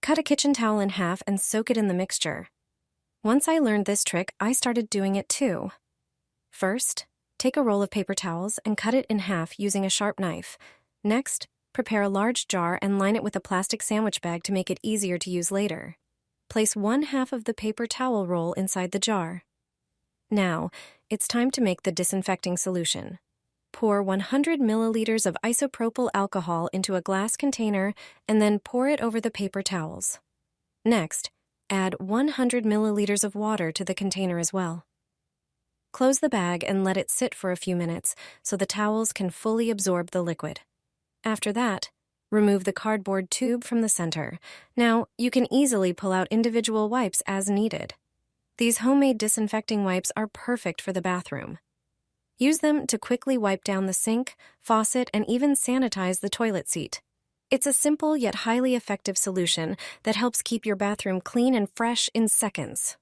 Cut a kitchen towel in half and soak it in the mixture. Once I learned this trick, I started doing it too. First, take a roll of paper towels and cut it in half using a sharp knife. Next, prepare a large jar and line it with a plastic sandwich bag to make it easier to use later. Place 1/2 of the paper towel roll inside the jar. Now, it's time to make the disinfecting solution. Pour 100 milliliters of isopropyl alcohol into a glass container and then pour it over the paper towels. Next, add 100 milliliters of water to the container as well. Close the bag and let it sit for a few minutes so the towels can fully absorb the liquid. After that, remove the cardboard tube from the center. Now, you can easily pull out individual wipes as needed. These homemade disinfecting wipes are perfect for the bathroom. Use them to quickly wipe down the sink, faucet, and even sanitize the toilet seat. It's a simple yet highly effective solution that helps keep your bathroom clean and fresh in seconds.